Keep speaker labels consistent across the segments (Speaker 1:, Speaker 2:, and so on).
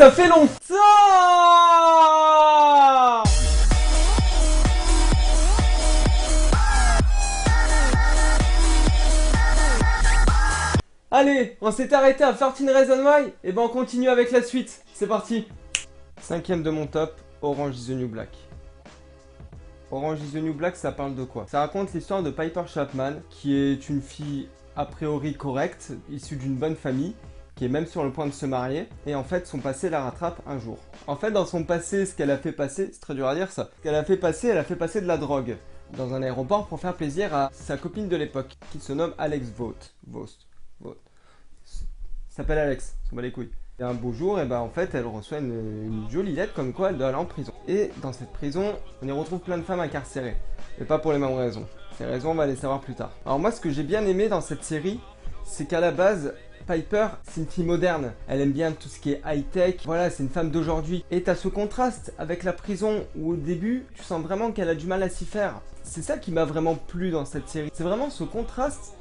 Speaker 1: Ça fait longtemps! Allez, on s'est arrêté à 13 Reasons Why, et ben on continue avec la suite. C'est parti. Cinquième de mon top, Orange is the New Black. Orange is the New Black, ça parle de quoi? Ça raconte l'histoire de Piper Chapman, qui est une fille a priori correcte, issue d'une bonne famille, qui est même sur le point de se marier, et en fait son passé la rattrape un jour. En fait dans son passé, ce qu'elle a fait passer, c'est très dur à dire ça, ce qu'elle a fait passer, elle a fait passer de la drogue dans un aéroport pour faire plaisir à sa copine de l'époque, qui se nomme Alex Vogt. S'appelle Alex, on bat les couilles. Et un beau jour, et ben en fait, elle reçoit une jolie lettre comme quoi elle doit aller en prison. Et dans cette prison, on y retrouve plein de femmes incarcérées. Mais pas pour les mêmes raisons. Ces raisons, on va les savoir plus tard. Alors moi, ce que j'ai bien aimé dans cette série, c'est qu'à la base, Piper, c'est une fille moderne. Elle aime bien tout ce qui est high-tech. Voilà, c'est une femme d'aujourd'hui. Et t'as ce contraste avec la prison où au début, tu sens vraiment qu'elle a du mal à s'y faire. C'est ça qui m'a vraiment plu dans cette série. C'est vraiment ce contraste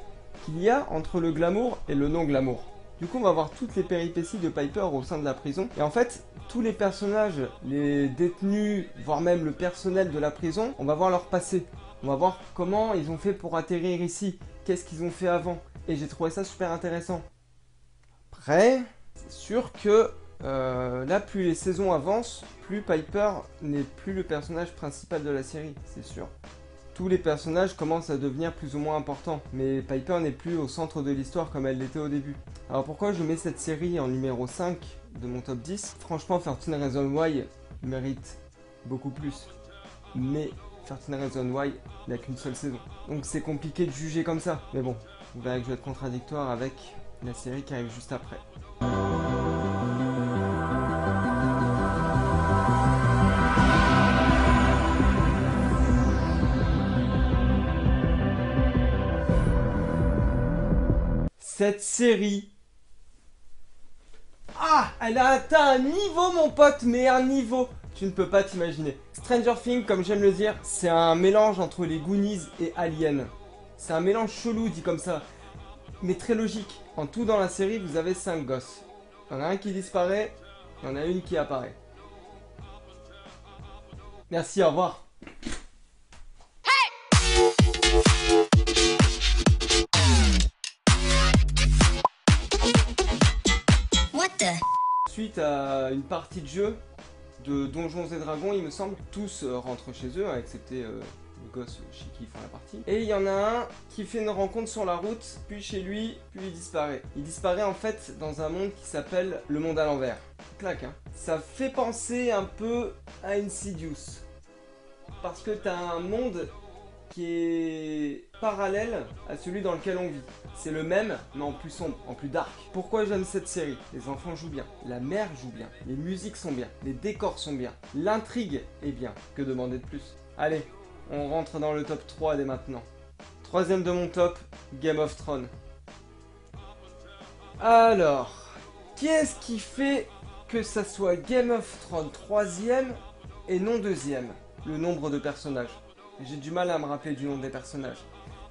Speaker 1: qu'il y a entre le glamour et le non-glamour. Du coup, on va voir toutes les péripéties de Piper au sein de la prison. Et en fait, tous les personnages, les détenus, voire même le personnel de la prison, on va voir leur passé. On va voir comment ils ont fait pour atterrir ici. Qu'est-ce qu'ils ont fait avant. Et j'ai trouvé ça super intéressant. Après, c'est sûr que là, plus les saisons avancent, plus Piper n'est plus le personnage principal de la série, c'est sûr. Tous les personnages commencent à devenir plus ou moins importants, mais Piper n'est plus au centre de l'histoire comme elle l'était au début. Alors pourquoi je mets cette série en numéro 5 de mon top 10? Franchement, 13 Reasons Why mérite beaucoup plus. Mais 13 Reasons Why n'a qu'une seule saison. Donc c'est compliqué de juger comme ça. Mais bon, vous verrez que je vais être contradictoire avec la série qui arrive juste après. Cette série... Ah, elle a atteint un niveau, mon pote, mais un niveau, tu ne peux pas t'imaginer. Stranger Things, comme j'aime le dire, c'est un mélange entre les Goonies et Alien. C'est un mélange chelou, dit comme ça, mais très logique. En tout, dans la série, vous avez 5 gosses. Il y en a un qui disparaît, il y en a une qui apparaît. Merci, au revoir. Suite à une partie de jeu de Donjons et Dragons, il me semble, tous rentrent chez eux, excepté le gosse chez qui ils font la partie. Et il y en a un qui fait une rencontre sur la route, puis chez lui, puis il disparaît. Il disparaît en fait dans un monde qui s'appelle le monde à l'envers. Clac, hein. Ça fait penser un peu à Insidious. Parce que t'as un monde qui est parallèle à celui dans lequel on vit. C'est le même, mais en plus sombre, en plus dark. Pourquoi j'aime cette série? Les enfants jouent bien, la mère joue bien, les musiques sont bien, les décors sont bien, l'intrigue est bien. Que demander de plus? Allez, on rentre dans le top 3 dès maintenant. Troisième de mon top, Game of Thrones. Alors, qu'est-ce qui fait que ça soit Game of Thrones troisième et non deuxième? Le nombre de personnages. J'ai du mal à me rappeler du nom des personnages.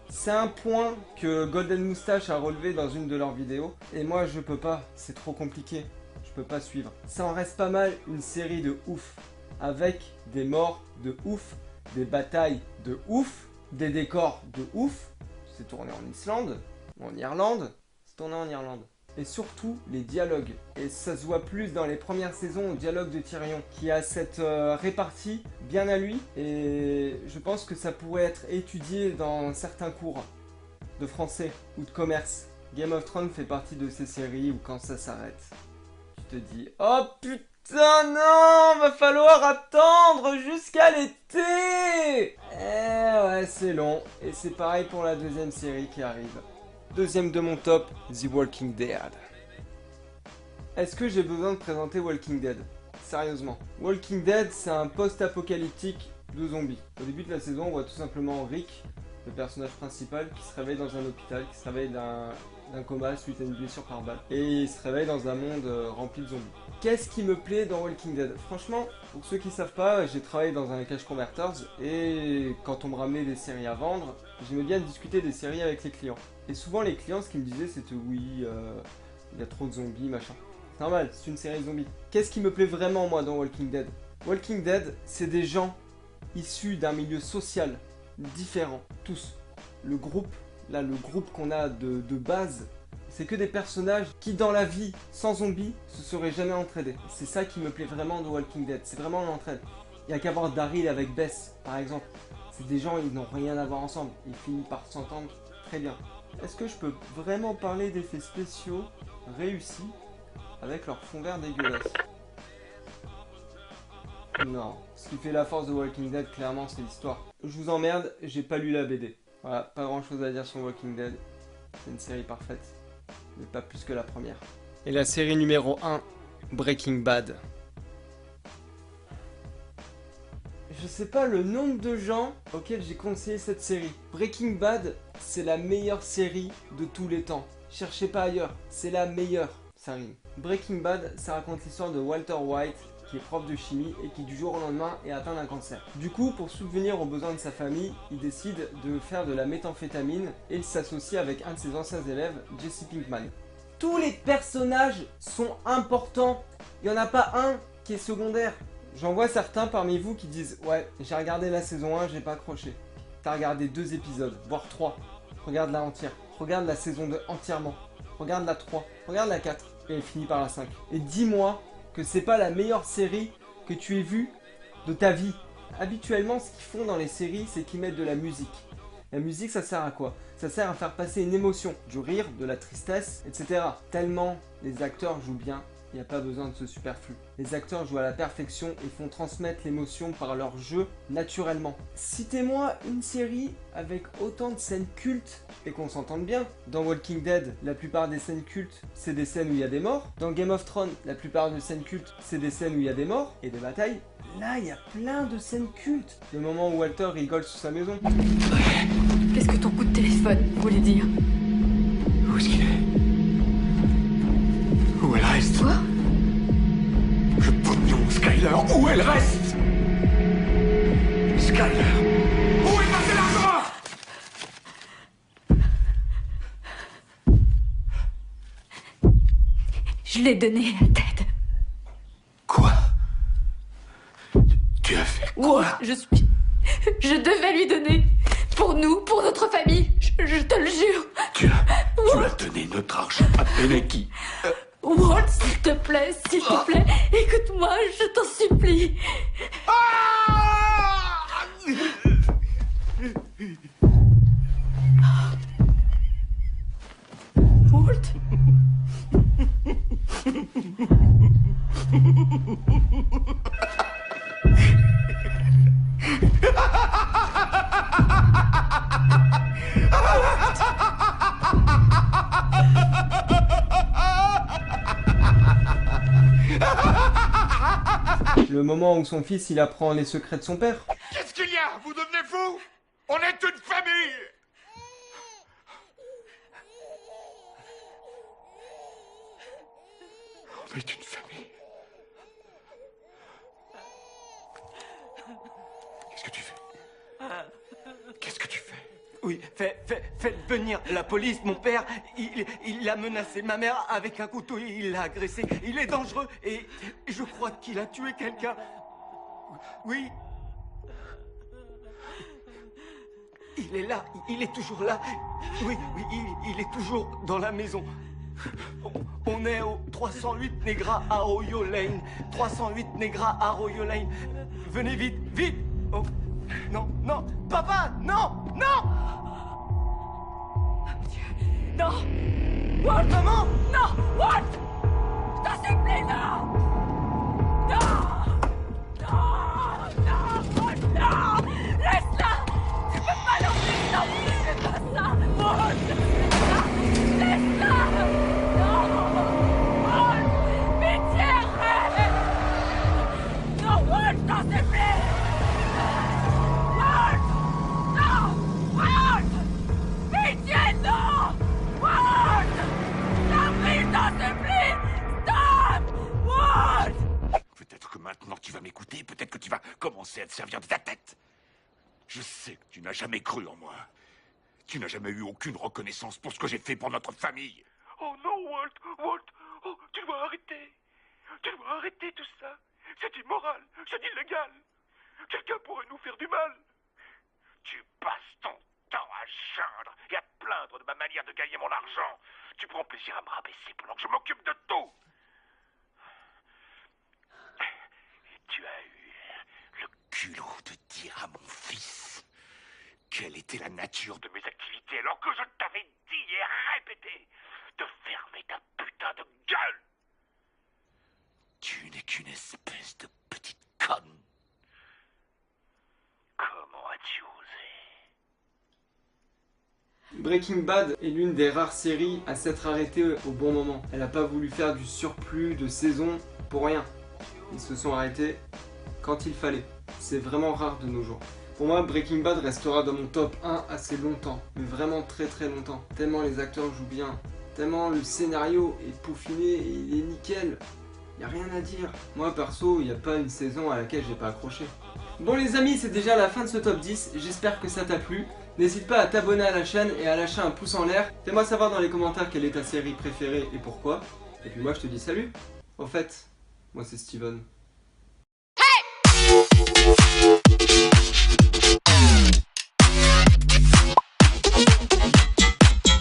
Speaker 1: C'est un point que Golden Moustache a relevé dans une de leurs vidéos. Et moi je peux pas, c'est trop compliqué. Je peux pas suivre. Ça en reste pas mal une série de ouf. Avec des morts de ouf, des batailles de ouf, des décors de ouf. C'est tourné en Islande, en Irlande, c'est tourné en Irlande. Et surtout les dialogues. Et ça se voit plus dans les premières saisons au dialogue de Tyrion, qui a cette répartie bien à lui. Et je pense que ça pourrait être étudié dans certains cours de français ou de commerce. Game of Thrones fait partie de ces séries où quand ça s'arrête, tu te dis « Oh putain non, va falloir attendre jusqu'à l'été !» Eh ouais, c'est long. Et c'est pareil pour la deuxième série qui arrive. Deuxième de mon top, The Walking Dead. Est-ce que j'ai besoin de présenter Walking Dead? Sérieusement. Walking Dead, c'est un post-apocalyptique de zombies. Au début de la saison, on voit tout simplement Rick, le personnage principal, qui se réveille dans un hôpital, qui se réveille d'un coma suite à une blessure par balle. Et il se réveille dans un monde rempli de zombies. Qu'est-ce qui me plaît dans Walking Dead? Franchement, pour ceux qui ne savent pas, j'ai travaillé dans un cash converters et quand on me ramenait des séries à vendre, j'aimais bien discuter des séries avec les clients. Et souvent les clients, ce qu'ils me disaient, c'était oui, il y a trop de zombies, machin. Normal, c'est une série zombie. Qu'est-ce qui me plaît vraiment, moi, dans Walking Dead? Walking Dead, c'est des gens issus d'un milieu social différent, tous. Le groupe, là, le groupe qu'on a de base, c'est que des personnages qui, dans la vie, sans zombies, se seraient jamais entraidés. C'est ça qui me plaît vraiment de Walking Dead, c'est vraiment l'entraide. Il n'y a qu'à voir Daryl avec Bess, par exemple. C'est des gens, ils n'ont rien à voir ensemble. Ils finissent par s'entendre très bien. Est-ce que je peux vraiment parler d'effets spéciaux réussis avec leur fond vert dégueulasse? Non. Ce qui fait la force de Walking Dead, clairement, c'est l'histoire. Je vous emmerde, j'ai pas lu la BD. Voilà, pas grand chose à dire sur Walking Dead. C'est une série parfaite, mais pas plus que la première. Et la série numéro 1, Breaking Bad. Je sais pas le nombre de gens auxquels j'ai conseillé cette série. Breaking Bad, c'est la meilleure série de tous les temps. Cherchez pas ailleurs, c'est la meilleure. Ça rime. Breaking Bad, ça raconte l'histoire de Walter White, qui est prof de chimie et qui du jour au lendemain est atteint d'un cancer. Du coup, pour subvenir aux besoins de sa famille, il décide de faire de la méthamphétamine et il s'associe avec un de ses anciens élèves, Jesse Pinkman. Tous les personnages sont importants, il n'y en a pas un qui est secondaire. J'en vois certains parmi vous qui disent « Ouais, j'ai regardé la saison 1, j'ai pas accroché. » T'as regardé 2 épisodes, voire 3. Regarde la entière. Regarde la saison 2 entièrement. Regarde la 3. Regarde la 4. Et elle finit par la 5. Et dis-moi que c'est pas la meilleure série que tu aies vue de ta vie. Habituellement, ce qu'ils font dans les séries, c'est qu'ils mettent de la musique. La musique, ça sert à quoi? Ça sert à faire passer une émotion, du rire, de la tristesse, etc. Tellement les acteurs jouent bien, il n'y a pas besoin de ce superflu. Les acteurs jouent à la perfection et font transmettre l'émotion par leur jeu naturellement. Citez-moi une série avec autant de scènes cultes et qu'on s'entende bien. Dans Walking Dead, la plupart des scènes cultes, c'est des scènes où il y a des morts. Dans Game of Thrones, la plupart des scènes cultes, c'est des scènes où il y a des morts et des batailles. Là, il y a plein de scènes cultes. Le moment où Walter rigole sous sa maison.
Speaker 2: Qu'est-ce que ton coup de téléphone voulait dire?
Speaker 3: Où est-ce qu'il est? Où elle reste?
Speaker 2: Quoi?
Speaker 3: Le pognon, Skyler, où elle reste? Skyler, où est passé l'argent?
Speaker 2: Je l'ai donné à Ted.
Speaker 3: Quoi? Tu as fait quoi?
Speaker 2: Je devais lui donner. Pour nous, pour notre famille. Je te le jure.
Speaker 3: Tu as donné notre argent à Beneki.
Speaker 2: Walt, s'il te plaît, écoute-moi, je t'en supplie. Walt?
Speaker 1: Le moment où son fils il apprend les secrets de son père.
Speaker 3: Qu'est-ce qu'il y a? Vous devenez fou? On est une famille! On est une famille. Qu'est-ce que tu fais? Qu'est-ce que tu fais?
Speaker 4: Oui, faites venir la police. Mon père, il a menacé ma mère avec un couteau. Il l'a agressé. Il est dangereux et je crois qu'il a tué quelqu'un. Oui. Il est là. Il est toujours là. Oui, il est toujours dans la maison. On est au 308 Negra Arroyo Lane. 308 Negra Arroyo Lane. Venez vite, vite. Oh, non, non, papa, non, non. Non! Walt! Maman! Non! Walt! Je t'en supplie, non! Non! Non! Non! Walt, non! Laisse-la! Tu peux pas l'ouvrir! Non, fais pas ça! Walt! Laisse-la! Non! Walt! Pitié, arrête! Non, Walt, je t'en supplie! Walt! Non! Walt! Pitié, non!
Speaker 3: Peut-être que maintenant tu vas m'écouter, peut-être que tu vas commencer à te servir de ta tête. Je sais que tu n'as jamais cru en moi. Tu n'as jamais eu aucune reconnaissance pour ce que j'ai fait pour notre famille. Oh non, Walt, oh, tu dois arrêter. arrêter tout ça. C'est immoral, c'est illégal. Quelqu'un pourrait nous faire du mal. Tu passes ton temps à geindre et à te plaindre de ma manière de gagner mon argent. Tu prends plaisir à me rabaisser pendant que je m'occupe de tout. Et tu as eu le culot de dire à mon fils quelle était la nature de mes activités alors que je t'avais dit et répété de fermer ta putain de gueule. Tu n'es qu'une espèce de petite conne. Comment as-tu osé?
Speaker 1: Breaking Bad est l'une des rares séries à s'être arrêtée au bon moment. Elle n'a pas voulu faire du surplus de saisons pour rien. Ils se sont arrêtés quand il fallait. C'est vraiment rare de nos jours. Pour moi, Breaking Bad restera dans mon top 1 assez longtemps, mais vraiment très très longtemps. Tellement les acteurs jouent bien, tellement le scénario est peaufiné et il est nickel. Y a rien à dire. Moi perso, y a pas une saison à laquelle j'ai pas accroché. Bon les amis, c'est déjà la fin de ce top 10, j'espère que ça t'a plu. N'hésite pas à t'abonner à la chaîne et à lâcher un pouce en l'air. Fais-moi savoir dans les commentaires quelle est ta série préférée et pourquoi. Et puis moi je te dis salut. Au fait, moi c'est Steven.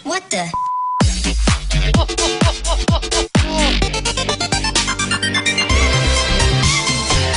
Speaker 5: What the?